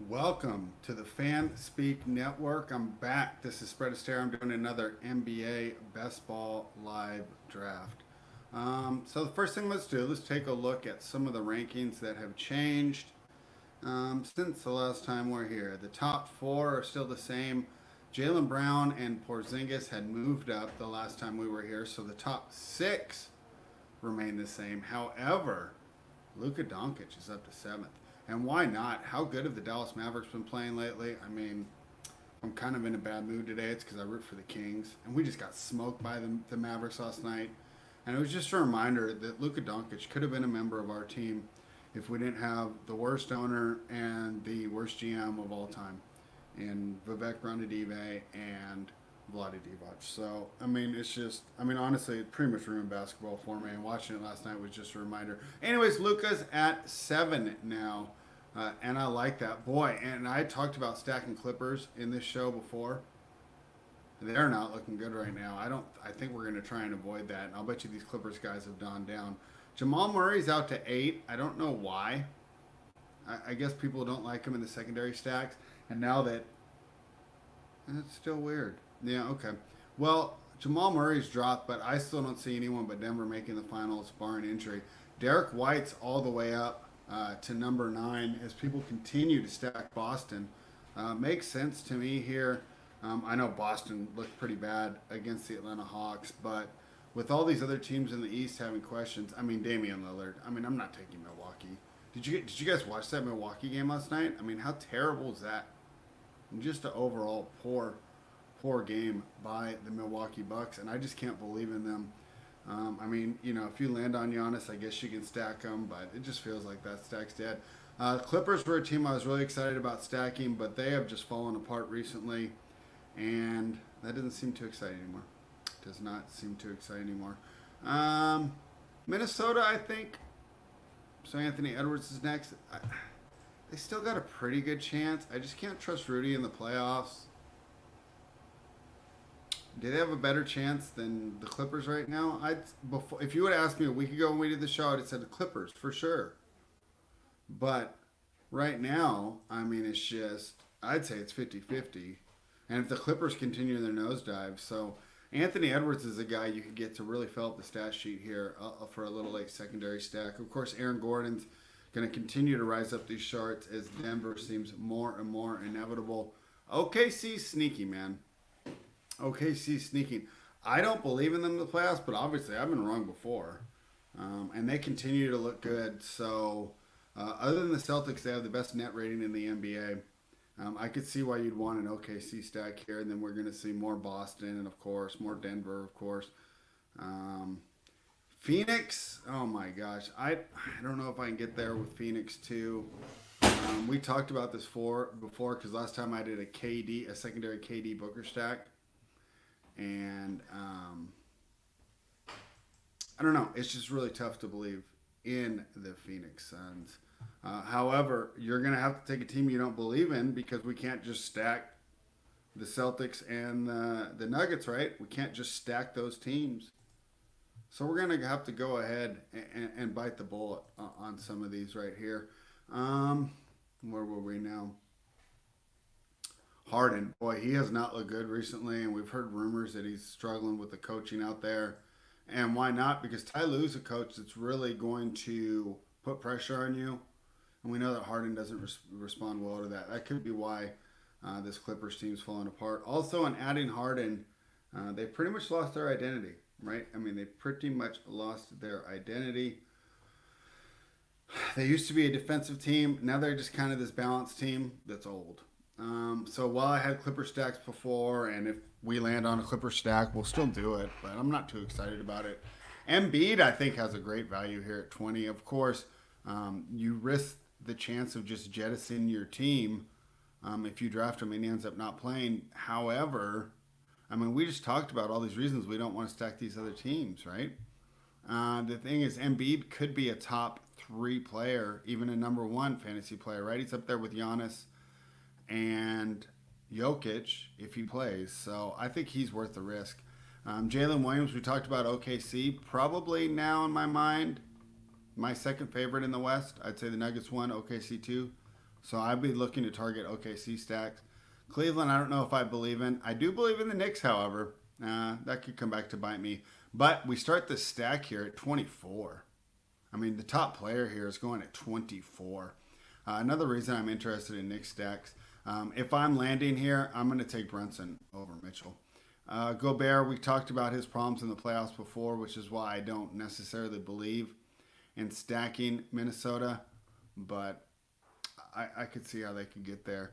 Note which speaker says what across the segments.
Speaker 1: Welcome to the Fan Speak Network. I'm back. This is Spread Astaire. I'm doing another NBA Best Ball live draft. So the first thing let's take a look at some of the rankings that have changed since the last time we're here. The top four are still the same. Jaylen Brown and Porzingis had moved up the last time we were here, so the top six remain the same. However, Luka Doncic is up to seventh. And why not? How good have the Dallas Mavericks been playing lately? I mean, I'm kind of in a bad mood today. It's because I root for the Kings. And we just got smoked by the Mavericks last night. And it was just a reminder that Luka Doncic could have been a member of our team if we didn't have the worst owner and the worst GM of all time in Vivek Ranadive and Vlade Divac. So, I mean, honestly, it pretty much ruined basketball for me. And watching it last night was just a reminder. Anyways, Luka's at 7 now. And I like that. Boy, and I talked about stacking Clippers in this show before. They're not looking good right now. I think we're going to try and avoid that. And I'll bet you these Clippers guys have gone down. Jamal Murray's out to 8. I don't know why. I guess people don't like him in the secondary stacks. And now that... It's still weird. Yeah, okay. Well, Jamal Murray's dropped, but I still don't see anyone but Denver making the finals, barring injury. Derek White's all the way up to number 9 as people continue to stack Boston. Makes sense to me here. I know Boston looked pretty bad against the Atlanta Hawks, but with all these other teams in the East having questions, I mean, Damian Lillard. I mean, I'm not taking Milwaukee. Did you guys watch that Milwaukee game last night? I mean, how terrible is that? And just an overall poor game by the Milwaukee Bucks, and I just can't believe in them. I mean, if you land on Giannis, I guess you can stack them, but it just feels like that stack's dead. Clippers were a team I was really excited about stacking, but they have just fallen apart recently, and that doesn't seem too exciting anymore. Does not seem too exciting anymore. Minnesota, I think. So Anthony Edwards is next. They still got a pretty good chance. I just can't trust Rudy in the playoffs. Do they have a better chance than the Clippers right now? If you would have asked me a week ago when we did the show, I'd have said the Clippers for sure. But right now, I mean, it's just, I'd say it's 50-50. And if the Clippers continue their nosedive, so Anthony Edwards is a guy you could get to really fill up the stat sheet here for a little late secondary stack. Of course, Aaron Gordon's going to continue to rise up these charts as Denver seems more and more inevitable. OKC's sneaky, man. OKC sneaking. I don't believe in them in the playoffs, but obviously I've been wrong before. And they continue to look good. So, other than the Celtics, they have the best net rating in the NBA. I could see why you'd want an OKC stack here, and then we're going to see more Boston and, of course, more Denver, of course. Phoenix, oh my gosh. I don't know if I can get there with Phoenix, too. We talked about this before because last time I did a secondary KD Booker stack. And I don't know. It's just really tough to believe in the Phoenix Suns. However, you're going to have to take a team you don't believe in because we can't just stack the Celtics and the Nuggets, right? We can't just stack those teams. So we're going to have to go ahead and bite the bullet on some of these right here. Where were we now? Harden, boy, he has not looked good recently, and we've heard rumors that he's struggling with the coaching out there. And why not? Because Ty Lue's a coach that's really going to put pressure on you. And we know that Harden doesn't respond well to that. That could be why this Clippers team's falling apart. Also, in adding Harden, they pretty much lost their identity, right? I mean, they pretty much lost their identity. They used to be a defensive team. Now they're just kind of this balanced team that's old. So while I had Clipper stacks before, and if we land on a Clipper stack, we'll still do it, but I'm not too excited about it. Embiid, I think, has a great value here at 20. Of course, you risk the chance of just jettisoning your team if you draft him and he ends up not playing. However, I mean, we just talked about all these reasons we don't want to stack these other teams, right? The thing is, Embiid could be a top 3 player, even a number 1 fantasy player, right? He's up there with Giannis and Jokic if he plays. So I think he's worth the risk. Jalen Williams, we talked about OKC. Probably now in my mind, my second favorite in the West. I'd say the Nuggets 1, OKC 2. So I'd be looking to target OKC stacks. Cleveland, I don't know if I believe in. I do believe in the Knicks, however. That could come back to bite me. But we start the stack here at 24. I mean, the top player here is going at 24. Another reason I'm interested in Knicks stacks. If I'm landing here, I'm going to take Brunson over Mitchell. Gobert, we talked about his problems in the playoffs before, which is why I don't necessarily believe in stacking Minnesota. But I could see how they could get there.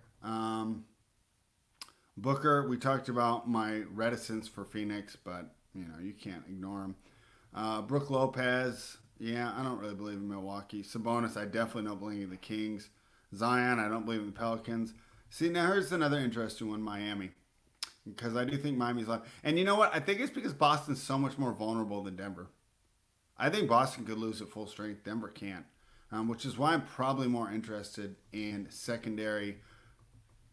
Speaker 1: Booker, we talked about my reticence for Phoenix, but you can't ignore him. Brook Lopez, yeah, I don't really believe in Milwaukee. Sabonis, I definitely don't believe in the Kings. Zion, I don't believe in the Pelicans. See, now here's another interesting one, Miami. Because I do think Miami's live. And you know what? I think it's because Boston's so much more vulnerable than Denver. I think Boston could lose at full strength. Denver can't. Which is why I'm probably more interested in secondary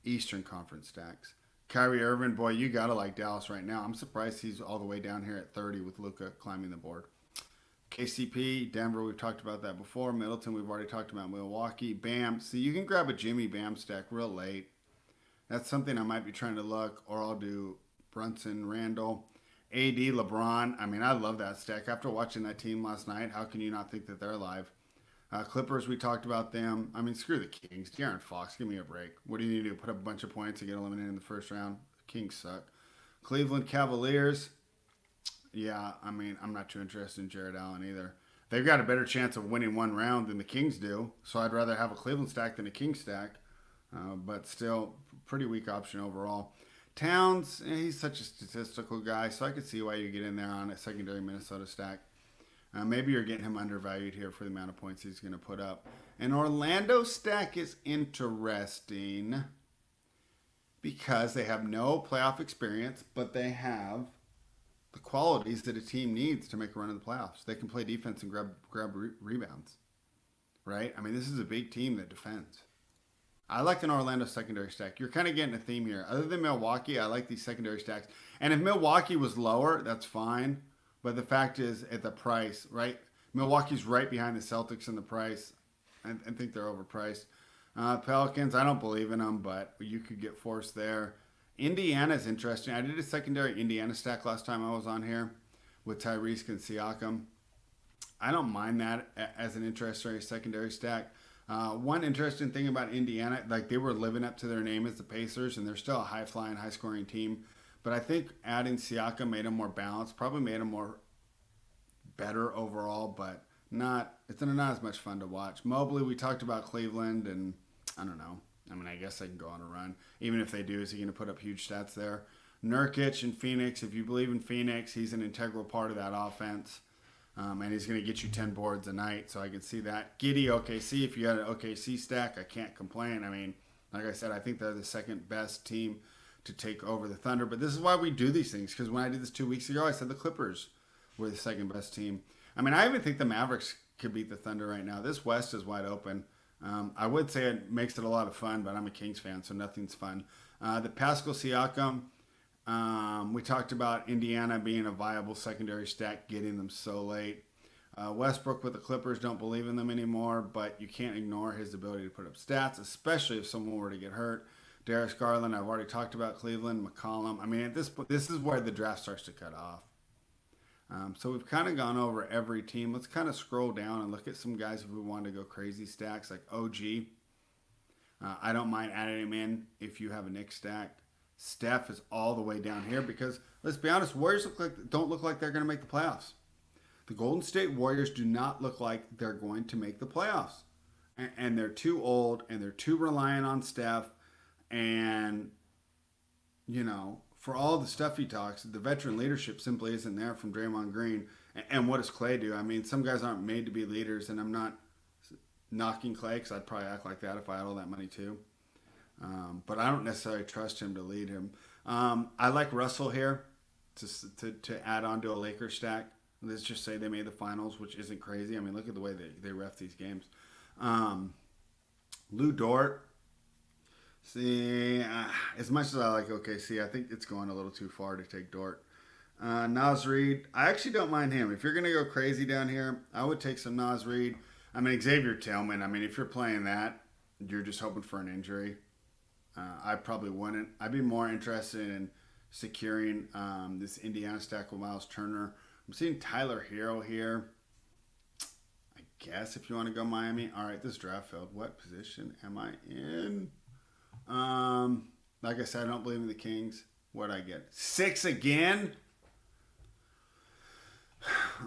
Speaker 1: Eastern Conference stacks. Kyrie Irving, boy, you got to like Dallas right now. I'm surprised he's all the way down here at 30 with Luka climbing the board. KCP, Denver, we've talked about that before. Middleton, we've already talked about Milwaukee. Bam. See, you can grab a Jimmy Bam stack real late. That's something I might be trying to look, or I'll do Brunson, Randall. AD, LeBron. I mean, I love that stack. After watching that team last night, how can you not think that they're alive? Clippers, we talked about them. I mean, screw the Kings. De'Aaron Fox, give me a break. What do you need to do? Put up a bunch of points and get eliminated in the first round? The Kings suck. Cleveland Cavaliers. Yeah, I mean, I'm not too interested in Jared Allen either. They've got a better chance of winning one round than the Kings do, so I'd rather have a Cleveland stack than a Kings stack. But still, pretty weak option overall. Towns, he's such a statistical guy, so I could see why you get in there on a secondary Minnesota stack. Maybe you're getting him undervalued here for the amount of points he's going to put up. An Orlando stack is interesting because they have no playoff experience, but they have the qualities that a team needs to make a run in the playoffs. They can play defense and grab rebounds, right? I mean, this is a big team that defends. I like an Orlando secondary stack. You're kind of getting a theme here. Other than Milwaukee, I like these secondary stacks. And if Milwaukee was lower, that's fine. But the fact is, at the price, right? Milwaukee's right behind the Celtics in the price. I think they're overpriced. Pelicans, I don't believe in them, but you could get forced there. Indiana's interesting. I did a secondary Indiana stack last time I was on here with Tyrese and Siakam. I don't mind that as an interesting secondary stack. One interesting thing about Indiana, like they were living up to their name as the Pacers, and they're still a high-flying, high-scoring team. But I think adding Siakam made him more balanced, probably made him more better overall, but it's not as much fun to watch. Mobley, we talked about Cleveland, and I don't know. I mean, I guess they can go on a run. Even if they do, is he going to put up huge stats there? Nurkic in Phoenix, if you believe in Phoenix, he's an integral part of that offense. And he's going to get you 10 boards a night, so I can see that. Giddy, OKC, if you had an OKC stack, I can't complain. I mean, like I said, I think they're the second best team to take over the Thunder. But this is why we do these things, because when I did this 2 weeks ago, I said the Clippers were the second best team. I mean, I even think the Mavericks could beat the Thunder right now. This West is wide open. I would say it makes it a lot of fun, but I'm a Kings fan, so nothing's fun. The Pascal Siakam, we talked about Indiana being a viable secondary stack, getting them so late. Westbrook with the Clippers, don't believe in them anymore, but you can't ignore his ability to put up stats, especially if someone were to get hurt. Darius Garland, I've already talked about Cleveland. McCollum. I mean, at this point, this is where the draft starts to cut off. So we've kind of gone over every team. Let's kind of scroll down and look at some guys if we want to go crazy stacks, like OG. I don't mind adding him in if you have a Knicks stack. Steph is all the way down here because, let's be honest, Warriors don't look like they're going to make the playoffs. The Golden State Warriors do not look like they're going to make the playoffs. And they're too old, and they're too reliant on Steph. And, for all the stuff he talks, the veteran leadership simply isn't there from Draymond Green. And what does Klay do? I mean, some guys aren't made to be leaders, and I'm not knocking Klay because I'd probably act like that if I had all that money too. But I don't necessarily trust him to lead him. I like Russell here to add on to a Lakers stack. Let's just say they made the finals, which isn't crazy. I mean, look at the way they ref these games. Lou Dort. See, as much as I like OKC, I think it's going a little too far to take Dort. Naz Reid, I actually don't mind him. If you're going to go crazy down here, I would take some Naz Reid. I mean, Xavier Tillman, I mean, if you're playing that, you're just hoping for an injury. I probably wouldn't. I'd be more interested in securing this Indiana stack with Miles Turner. I'm seeing Tyler Hero here. I guess if you want to go Miami. All right, this draft failed. What position am I in? Like I said, I don't believe in the Kings. What'd I get? 6 again?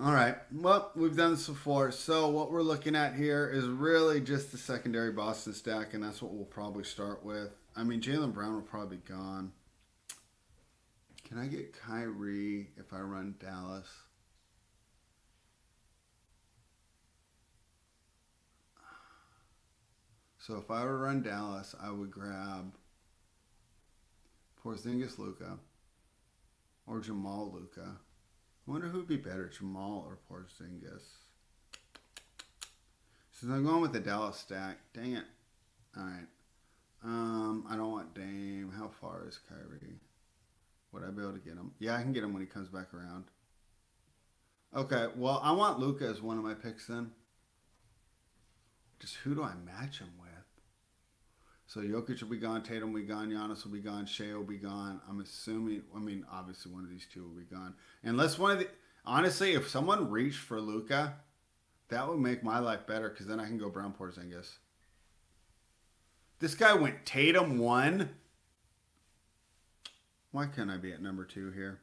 Speaker 1: All right. Well, we've done this before. So what we're looking at here is really just the secondary Boston stack, and that's what we'll probably start with. I mean, Jaylen Brown will probably be gone. Can I get Kyrie if I run Dallas? So if I were to run Dallas, I would grab Porzingis Luka or Jamal Luka. I wonder who would be better, Jamal or Porzingis. Since I'm going with the Dallas stack, dang it. All right. I don't want Dame. How far is Kyrie? Would I be able to get him? Yeah, I can get him when he comes back around. Okay, well, I want Luka as one of my picks then. Just who do I match him with? So Jokic will be gone, Tatum will be gone, Giannis will be gone, Shea will be gone. I'm assuming, I mean, obviously one of these two will be gone. Unless one of the, honestly, if someone reached for Luka, that would make my life better because then I can go Brown Porzingis. This guy went Tatum 1. Why can't I be at number 2 here?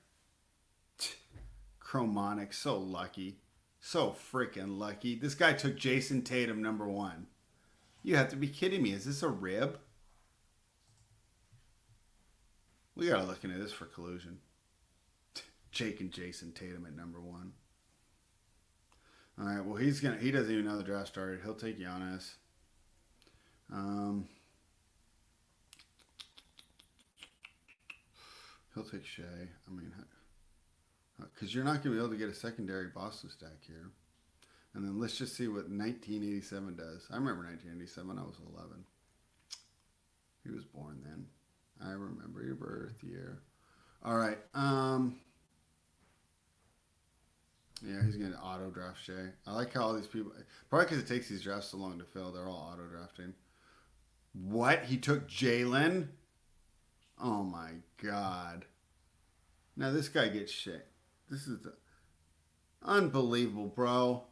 Speaker 1: Chromonic, so lucky. So freaking lucky. This guy took Jason Tatum number 1. You have to be kidding me. Is this a rib? We gotta look into this for collusion. Jake and Jason Tatum at number 1. All right. Well, he doesn't even know the draft started. He'll take Giannis. He'll take Shea. I mean, because you're not gonna be able to get a secondary Boston stack here. And then let's just see what 1987 does. I remember 1987. I was 11. He was born then. I remember your birth year. All right. Yeah, he's going to auto draft Shea. I like how all these people, probably because it takes these drafts so long to fill, they're all auto drafting. What? He took Jalen? Oh my God. Now this guy gets Shea. This is unbelievable, bro.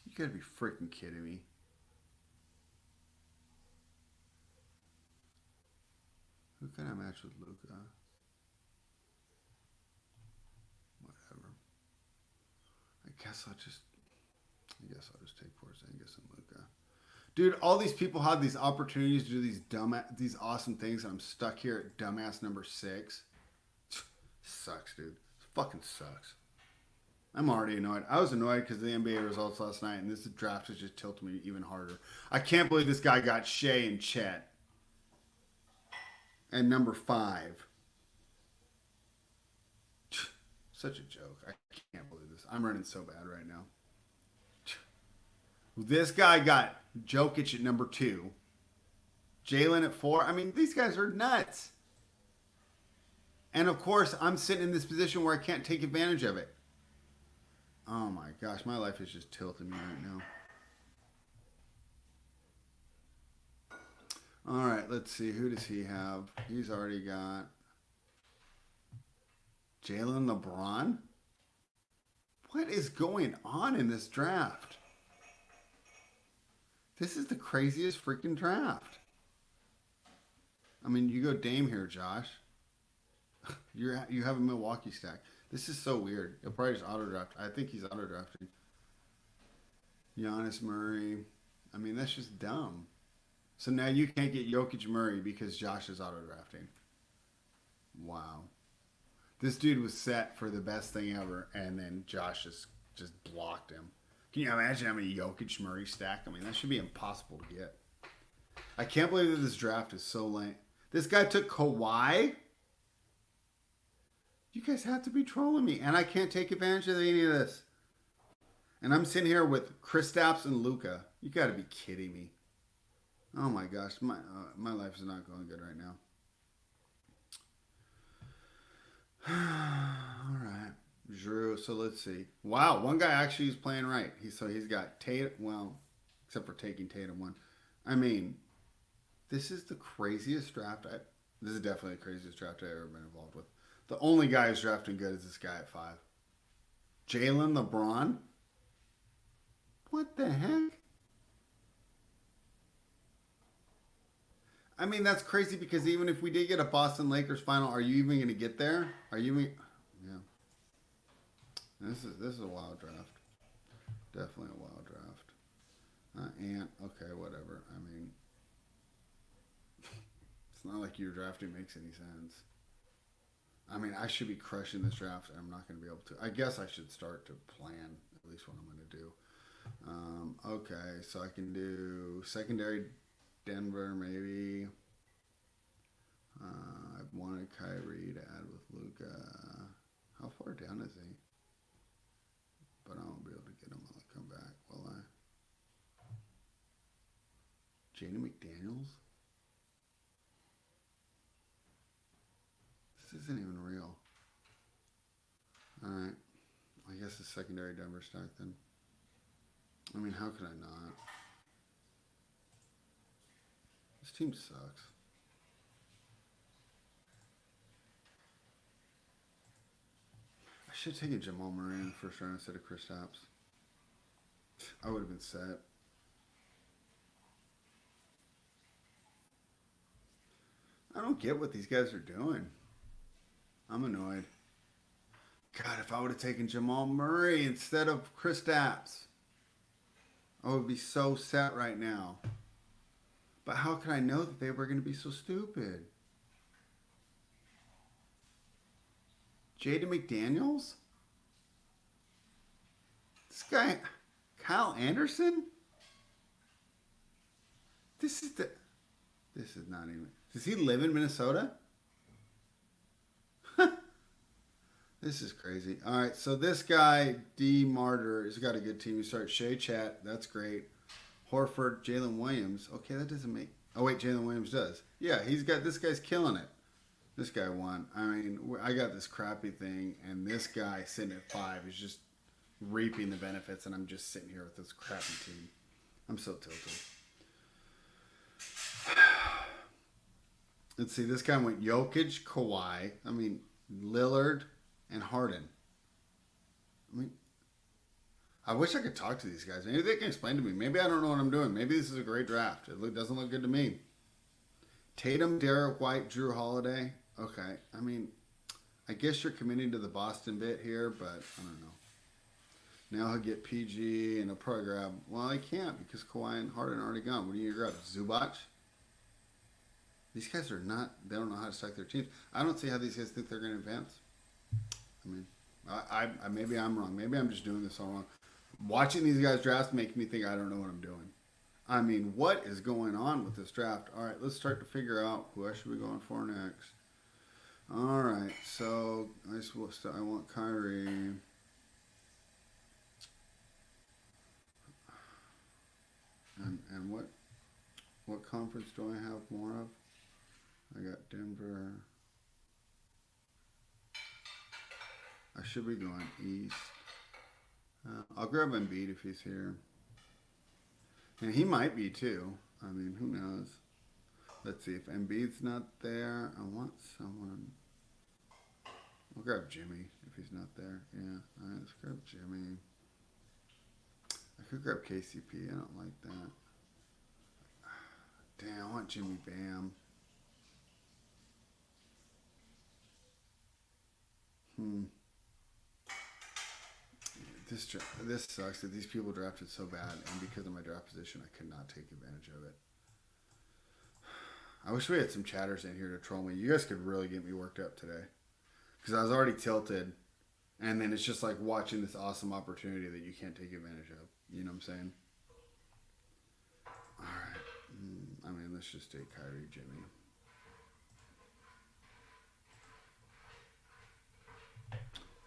Speaker 1: You gotta be freaking kidding me. Who can I match with Luka? Whatever. I guess I'll just take Porzingis and Luka. Dude, all these people have these opportunities to do these awesome things, and I'm stuck here at dumbass number 6. Sucks, dude. It fucking sucks. I'm already annoyed. I was annoyed because of the NBA results last night, and this draft has just tilted me even harder. I can't believe this guy got Shea and Chet. And number 5. Such a joke. I can't believe this. I'm running so bad right now. This guy got Jokic at number 2. Jalen at 4. I mean, these guys are nuts. And of course, I'm sitting in this position where I can't take advantage of it. Oh my gosh, my life is just tilting me right now. All right, let's see. Who does he have? He's already got Jalen LeBron. What is going on in this draft? This is the craziest freaking draft. I mean, you go Dame here, Josh. You have a Milwaukee stack. This is so weird. He'll probably just auto draft. I think he's auto drafting. Giannis Murray. I mean, that's just dumb. So now you can't get Jokic Murray because Josh is auto drafting. Wow. This dude was set for the best thing ever, and then Josh just blocked him. Can you imagine how many Jokic Murray stack? I mean, that should be impossible to get. I can't believe that this draft is so lame. This guy took Kawhi? You guys have to be trolling me, and I can't take advantage of any of this. And I'm sitting here with Kristaps and Luka. You got to be kidding me. Oh my gosh, my life is not going good right now. All right, Drew. So let's see. Wow, one guy actually is playing right. He's got Tatum. Well, except for taking Tatum one. I mean, this is the craziest draft. This is definitely the craziest draft I've ever been involved with. The only guy who's drafting good is this guy at 5. Jalen LeBron? What the heck? I mean, that's crazy because even if we did get a Boston Lakers final, are you even going to get there? Are you even... Yeah. This is a wild draft. Definitely a wild draft. And, okay, whatever. I mean, it's not like your drafting makes any sense. I mean, I should be crushing this draft. I'm not going to be able to. I guess I should start to plan at least what I'm going to do. Okay, so I can do secondary Denver maybe. I wanted Kyrie to add with Luka. How far down is he? But I won't be able to get him when I come back, will I? Jaden McDaniels? This isn't even real. Alright. I guess the secondary Denver stack then. I mean, how could I not? This team sucks. I should have taken Jamal Murray in the first round instead of Kristaps. I would have been set. I don't get what these guys are doing. I'm annoyed. God, if I would have taken Jamal Murray instead of Kristaps, I would be so set right now. But how could I know that they were going to be so stupid? Jaden McDaniels? This guy, Kyle Anderson? This is not even... Does he live in Minnesota? This is crazy. All right, so this guy, D. Martyr, has got a good team. You start Shea Chat. That's great. Horford, Jalen Williams. Okay, that doesn't make... Oh, wait, Jalen Williams does. Yeah, this guy's killing it. This guy won. I mean, I got this crappy thing, and this guy sitting at 5 is just reaping the benefits, and I'm just sitting here with this crappy team. I'm so tilted. Let's see, this guy went Jokic, Kawhi, Lillard, and Harden. I wish I could talk to these guys. Maybe they can explain to me. Maybe I don't know what I'm doing. Maybe this is a great draft. It doesn't look good to me. Tatum, Derek White, Drew Holiday. Okay, I guess you're committing to the Boston bit here, but I don't know. Now he'll get PG and he'll probably grab... Well, I can't because Kawhi and Harden are already gone. What are you going to grab? Zubac? These guys are not... They don't know how to stack their teams. I don't see how these guys think they're going to advance. Maybe I'm wrong. Maybe I'm just doing this all wrong. Watching these guys draft makes me think I don't know what I'm doing. What is going on with this draft? All right, let's start to figure out who I should be going for next. All right, so I want Kyrie. And what conference do I have more of? I got Denver. I should be going east. I'll grab Embiid if he's here. And he might be too. Who knows? Let's see. If Embiid's not there, I want someone. I'll grab Jimmy if he's not there. Yeah. All right, let's grab Jimmy. I could grab KCP. I don't like that. Damn, I want Jimmy Bam. This sucks that these people drafted so bad, and because of my draft position, I could not take advantage of it. I wish we had some chatters in here to troll me. You guys could really get me worked up today. Because I was already tilted, and then it's just like watching this awesome opportunity that you can't take advantage of. You know what I'm saying? Alright. Let's just take Kyrie, Jimmy.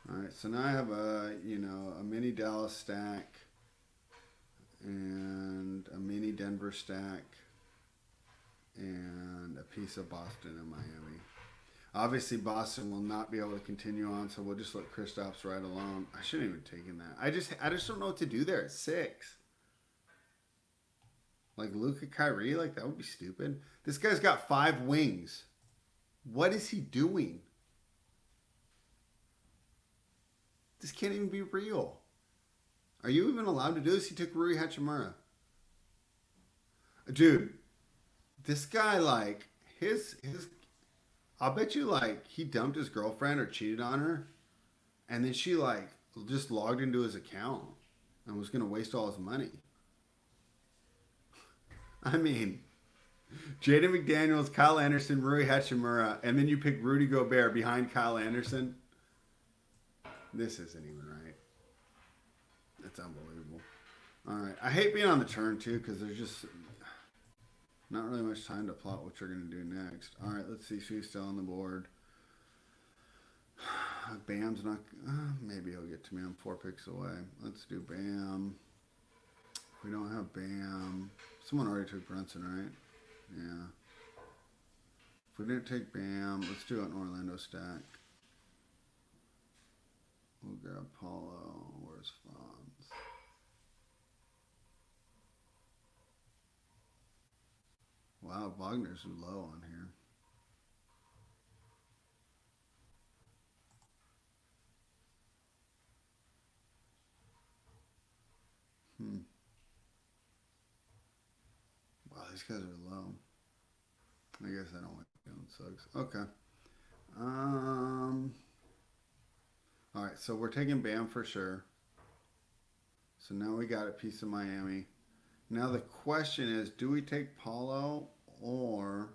Speaker 1: Alright, so now I have a mini Dallas stack and a mini Denver stack and a piece of Boston and Miami. Obviously, Boston will not be able to continue on, so we'll just let Kristaps ride alone. I shouldn't even have taken that. I just don't know what to do there at 6. Like Luka Kyrie, like that would be stupid. This guy's got 5 wings. What is he doing? This can't even be real. Are you even allowed to do this? He took Rui Hachimura. Dude, this guy like his I'll bet you like he dumped his girlfriend or cheated on her and then she like just logged into his account and was gonna waste all his money. I mean, Jaden McDaniels, Kyle Anderson, Rui Hachimura, and then you pick Rudy Gobert behind Kyle Anderson. This isn't even right. That's unbelievable. All right, I hate being on the turn too because there's just not really much time to plot what you're going to do next. All right, let's see. Who's still on the board? Bam's not. Maybe he'll get to me. I'm 4 picks away. Let's do Bam. If we don't have Bam, someone already took Brunson, right? Yeah. If we didn't take Bam, let's do an Orlando stack. We'll grab Paulo. Where's Fonz? Wow, Wagner's low on here. Wow, these guys are low. I guess I don't like doing sucks. Okay. All right, so we're taking Bam for sure. So now we got a piece of Miami. Now the question is, do we take Paulo or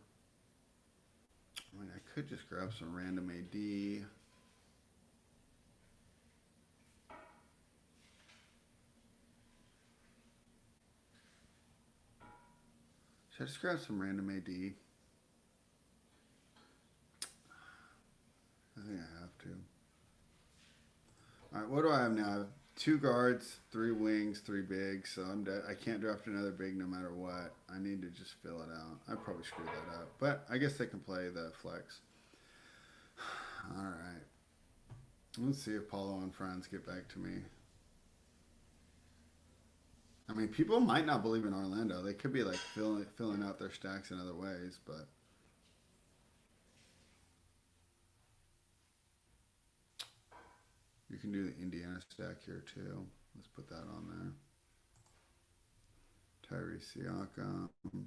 Speaker 1: I mean I could just grab some random AD. Should I just grab some random AD? I think I have to. All right, what do I have now? I have 2 guards, 3 wings, 3 bigs. So I can't draft another big no matter what. I need to just fill it out. I probably screwed that up, but I guess they can play the flex. All right. Let's see if Paulo and friends get back to me. I mean, people might not believe in Orlando. They could be like filling out their stacks in other ways, but you can do the Indiana stack here too. Let's put that on there. Tyrese Siakam. I'm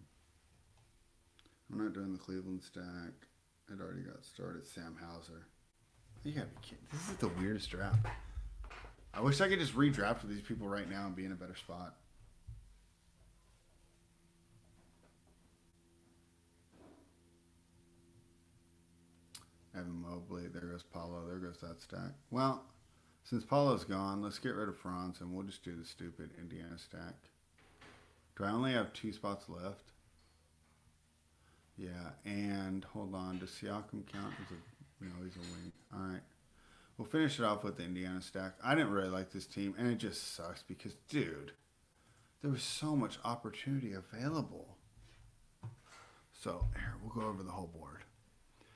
Speaker 1: not doing the Cleveland stack. It already got started. Sam Hauser. You gotta be kidding. This is the weirdest draft. I wish I could just redraft with these people right now and be in a better spot. Evan Mobley. There goes Paulo. There goes that stack. Well, since Paulo's gone, let's get rid of Franz and we'll just do the stupid Indiana stack. Do I only have 2 spots left? Yeah, and hold on. Does Siakam count as a... No, he's a wing. All right. We'll finish it off with the Indiana stack. I didn't really like this team, and it just sucks because, dude, there was so much opportunity available. So, here, we'll go over the whole board.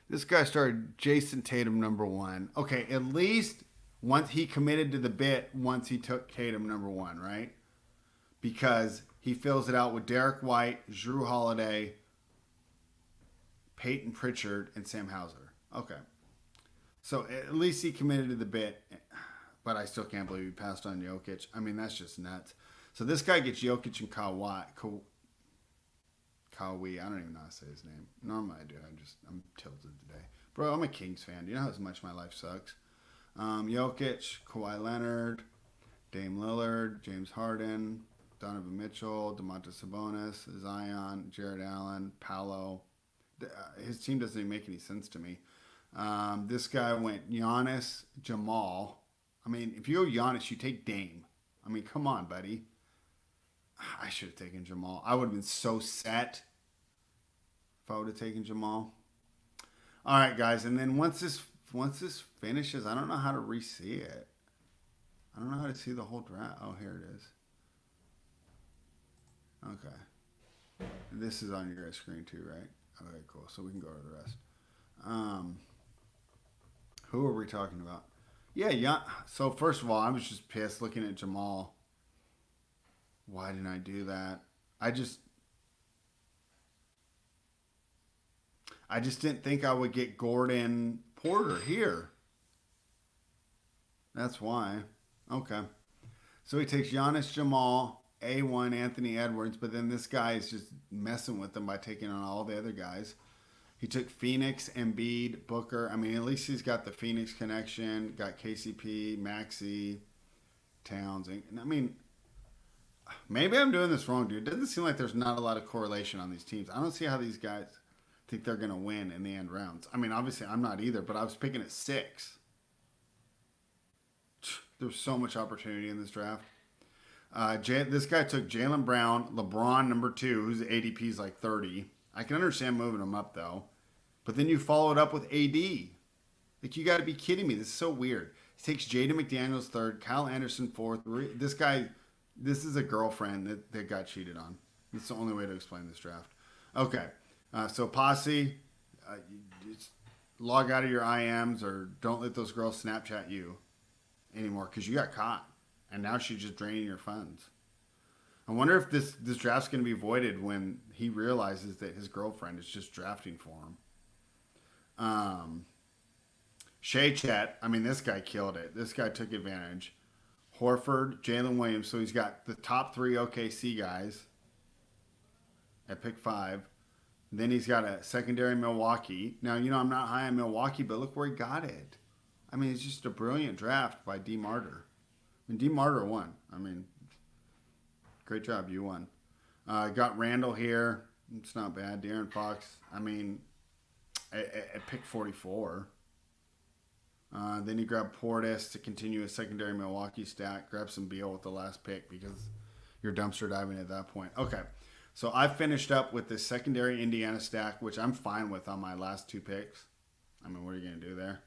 Speaker 1: This guy started Jason Tatum #1. Okay, at least once he committed to the bit once he took Tatum #1, right? Because he fills it out with Derek White, Drew Holiday, Peyton Pritchard, and Sam Hauser. Okay. So at least he committed to the bit, but I still can't believe he passed on Jokic. I mean, that's just nuts. So this guy gets Jokic and Kawhi. I don't even know how to say his name. Normally I do. I'm tilted today. Bro, I'm a Kings fan. Do you know how much my life sucks? Jokic, Kawhi Leonard, Dame Lillard, James Harden, Donovan Mitchell, Domantas Sabonis, Zion, Jared Allen, Paolo. His team doesn't even make any sense to me. This guy went Giannis, Jamal. I mean, if you go Giannis, you take Dame. I mean, come on, buddy. I should have taken Jamal. I would have been so set if I would have taken Jamal. All right, guys, and then once this finishes, I don't know how to re-see it. I don't know how to see the whole draft. Oh, here it is. Okay. This is on your guys' screen too, right? Okay, cool. So we can go over the rest. Who are we talking about? Yeah. So first of all, I was just pissed looking at Jamal. Why didn't I do that? I just didn't think I would get Gordon Porter here. That's why. Okay. So he takes Giannis Jamal, A1 Anthony Edwards, but then this guy is just messing with them by taking on all the other guys. He took Phoenix, Embiid, Booker. I mean, at least he's got the Phoenix connection, got KCP, Maxey, Towns. And I mean, maybe I'm doing this wrong, dude. It doesn't seem like there's not a lot of correlation on these teams. I don't see how these guys think they're going to win in the end rounds. I mean, obviously, I'm not either, but I was picking at 6. There's so much opportunity in this draft. This guy took Jaylen Brown, LeBron number 2, whose ADP is like 30. I can understand moving him up though, but then you follow it up with AD. Like, you got to be kidding me. This is so weird. He takes Jaden McDaniels 3rd, Kyle Anderson 4th. This guy, this is a girlfriend that got cheated on. It's the only way to explain this draft. Okay, so Posse, just log out of your IMs or don't let those girls Snapchat you anymore because you got caught, and now she's just draining your funds. I wonder if this draft's going to be voided when he realizes that his girlfriend is just drafting for him. Shea Chet, I mean, this guy killed it. This guy took advantage. Horford, Jalen Williams, so he's got the top 3 OKC guys at pick 5. Then he's got a secondary Milwaukee. Now, I'm not high on Milwaukee, but look where he got it. I mean, it's just a brilliant draft by D. Martyr. I mean, D. Martyr won. I mean, great job. You won. Got Randall here. It's not bad. De'Aaron Fox. I mean, at pick 44. Then he grabbed Portis to continue a secondary Milwaukee stack. Grab some Beal with the last pick because you're dumpster diving at that point. Okay. So I finished up with this secondary Indiana stack, which I'm fine with on my last 2 picks. I mean, what are you going to do there?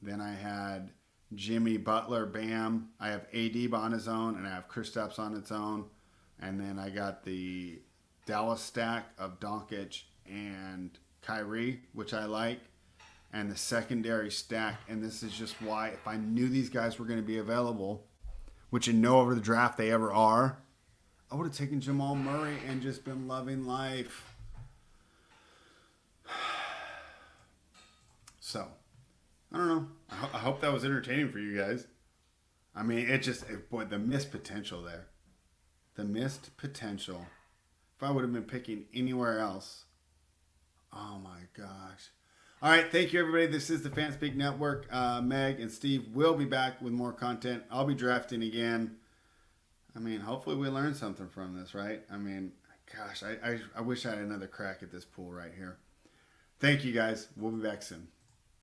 Speaker 1: Then I had Jimmy Butler, Bam. I have AD on his own, and I have Kristaps on its own. And then I got the Dallas stack of Doncic and Kyrie, which I like, and the secondary stack. And this is just why, if I knew these guys were going to be available, which in no over the draft they ever are, I would have taken Jamal Murray and just been loving life. So, I don't know. I hope that was entertaining for you guys. I mean, boy, the missed potential there. The missed potential. If I would have been picking anywhere else. Oh my gosh. All right, thank you everybody. This is the FanSpeak Network. Meg and Steve will be back with more content. I'll be drafting again. I mean, hopefully we learned something from this, right? I mean, gosh, I wish I had another crack at this pool right here. Thank you guys. We'll be back soon.